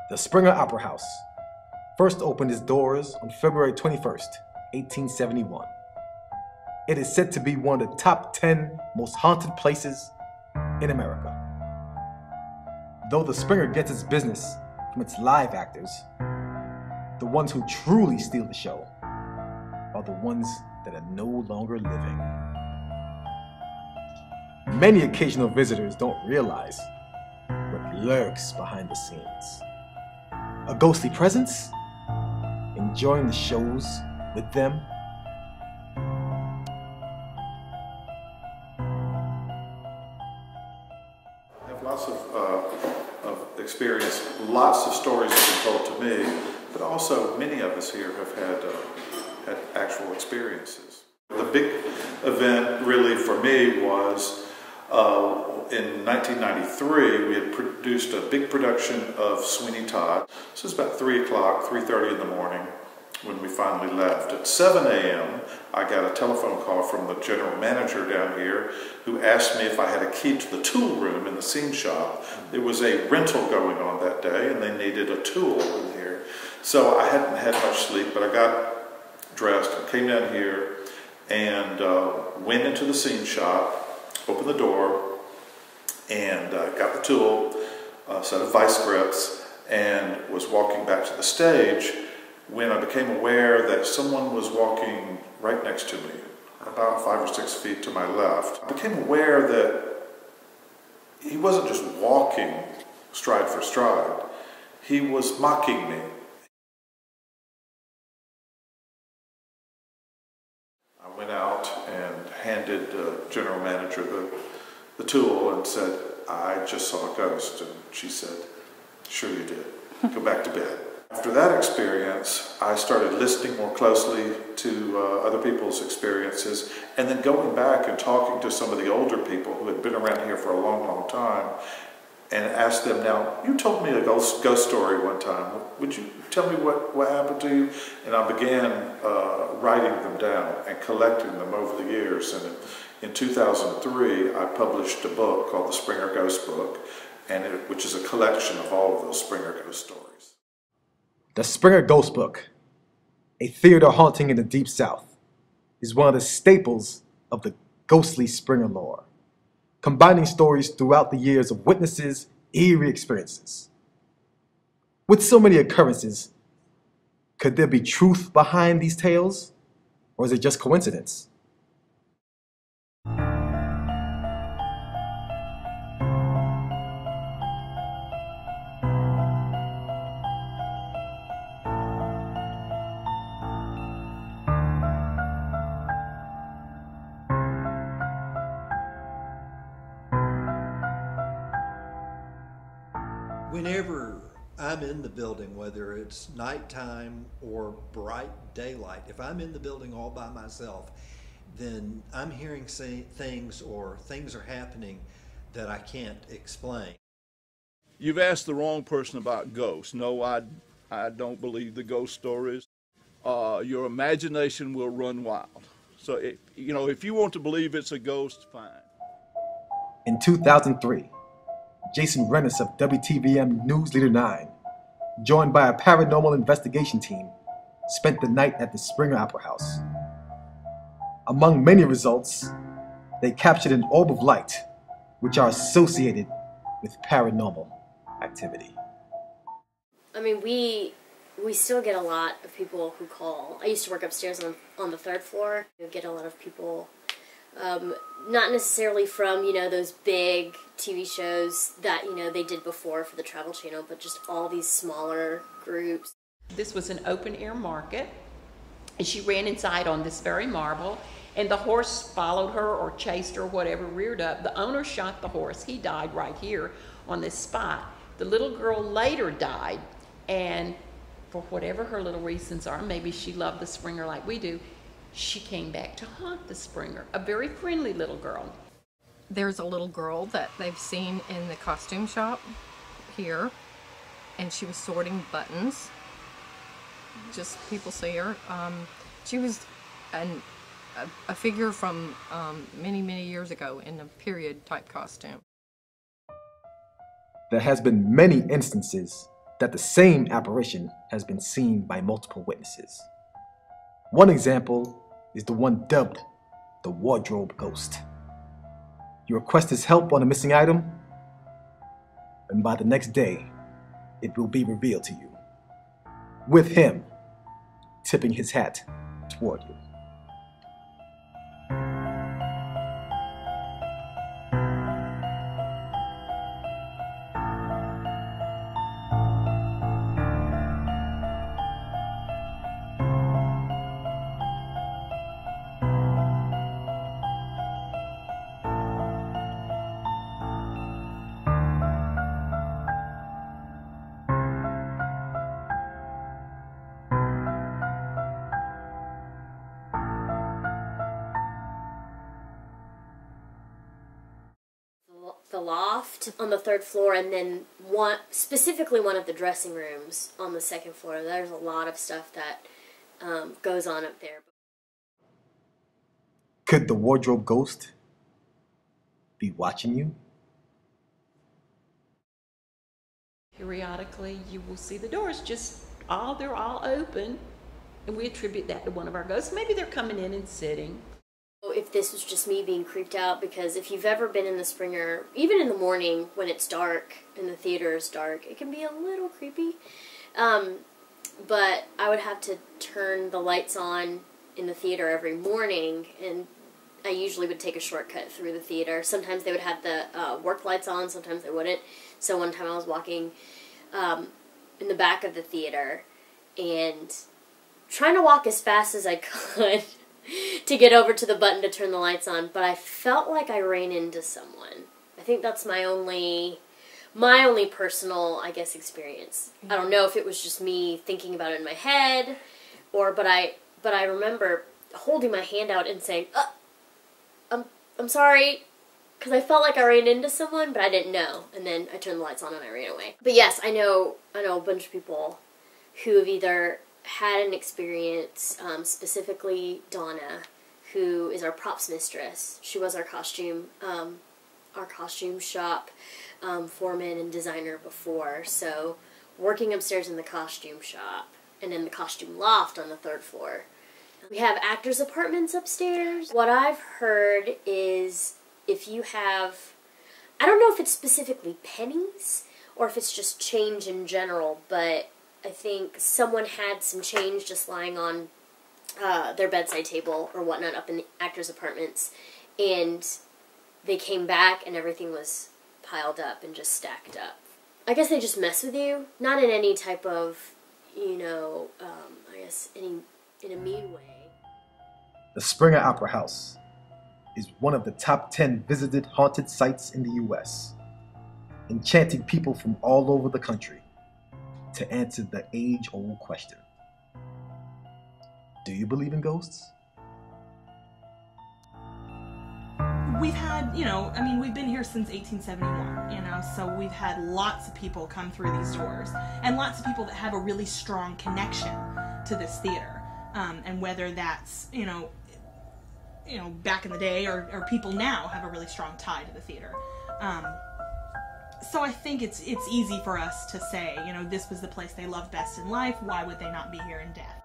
The Springer Opera House first opened its doors on February 21st, 1871. It is said to be one of the top 10 most haunted places in America. Though the Springer gets its business from its live actors, the ones who truly steal the show are the ones that are no longer living. Many occasional visitors don't realize what lurks behind the scenes. A ghostly presence? Enjoying the shows with them? I have lots of experience, lots of stories have been told to me, but also many of us here have had actual experiences. The big event really for me was in 1993, we had produced a big production of Sweeney Todd. This was about 3 o'clock, 3:30 in the morning when we finally left. At 7 a.m., I got a telephone call from the general manager down here who asked me if I had a key to the tool room in the scene shop. There was a rental going on that day and they needed a tool in here. So I hadn't had much sleep, but I got dressed, came down here and went into the scene shop, opened the door, and got the tool, a set of vice grips, and was walking back to the stage when I became aware that someone was walking right next to me, about 5 or 6 feet to my left. I became aware that he wasn't just walking stride for stride, he was mocking me. I went out and handed the general manager the tool and said, "I just saw a ghost." And she said, "Sure you did. Go back to bed." After that experience, I started listening more closely to other people's experiences and then going back and talking to some of the older people who had been around here for a long, long time and asked them, "Now, you told me a ghost story one time. Would you tell me what happened to you?" And I began writing them down and collecting them over the years. And in 2003, I published a book called The Springer Ghost Book, which is a collection of all of those Springer ghost stories. The Springer Ghost Book, a theater haunting in the Deep South, is one of the staples of the ghostly Springer lore, combining stories throughout the years of witnesses' eerie experiences. With so many occurrences, could there be truth behind these tales, or is it just coincidence? Whenever I'm in the building, whether it's nighttime or bright daylight, if I'm in the building all by myself, then I'm hearing things or things are happening that I can't explain. You've asked the wrong person about ghosts. No, I don't believe the ghost stories. Your imagination will run wild. So, if you want to believe it's a ghost, fine. In 2003, Jason Rennis of WTVM News Leader 9, joined by a paranormal investigation team, spent the night at the Springer Opera House. Among many results, they captured an orb of light, which are associated with paranormal activity. I mean, we still get a lot of people who call. I used to work upstairs on the 3rd floor. We get a lot of people, not necessarily from, those big TV shows that, they did before for the Travel Channel, but just all these smaller groups. This was an open-air market, and she ran inside on this very marble, and the horse followed her or chased her, whatever, reared up. The owner shot the horse. He died right here on this spot. The little girl later died, and for whatever her little reasons are, maybe she loved the Springer like we do, she came back to haunt the Springer, a very friendly little girl. There's a little girl that they've seen in the costume shop here, and she was sorting buttons. Just people see her. She was a figure from many, many years ago in a period type costume. There has been many instances that the same apparition has been seen by multiple witnesses. One example is the one dubbed the Wardrobe Ghost. You request his help on a missing item, and by the next day, it will be revealed to you, with him tipping his hat toward you. The loft on the 3rd floor, and then specifically one of the dressing rooms on the 2nd floor. There's a lot of stuff that goes on up there. Could the Wardrobe Ghost be watching you? Periodically, you will see the doors they're all open, and we attribute that to one of our ghosts. Maybe they're coming in and sitting. If this was just me being creeped out, because if you've ever been in the Springer, even in the morning when it's dark and the theater is dark, it can be a little creepy. But I would have to turn the lights on in the theater every morning, and I usually would take a shortcut through the theater. Sometimes they would have the work lights on, sometimes they wouldn't. So one time I was walking in the back of the theater and trying to walk as fast as I could to get over to the button to turn the lights on, but I felt like I ran into someone. I think that's my only personal, I guess, experience. I don't know if it was just me thinking about it in my head, but I remember holding my hand out and saying, I'm sorry, because I felt like I ran into someone, but I didn't know. And then I turned the lights on and I ran away. But yes, I know a bunch of people who have either had an experience, specifically Donna, who is our props mistress. She was our costume shop foreman and designer before. So working upstairs in the costume shop and in the costume loft on the 3rd floor. We have actors' apartments upstairs. What I've heard is if you have, I don't know if it's specifically pennies or if it's just change in general, but I think someone had some change just lying on their bedside table or whatnot up in the actors' apartments, and they came back and everything was piled up and just stacked up. I guess they just mess with you, not in any type of, I guess in a mean way. The Springer Opera House is one of the top 10 visited haunted sites in the U.S., enchanting people from all over the country to answer the age-old question: do you believe in ghosts? We've had, we've been here since 1871, so we've had lots of people come through these doors, and lots of people that have a really strong connection to this theater, and whether that's, back in the day or people now have a really strong tie to the theater. So I think it's easy for us to say, this was the place they loved best in life, why would they not be here in death?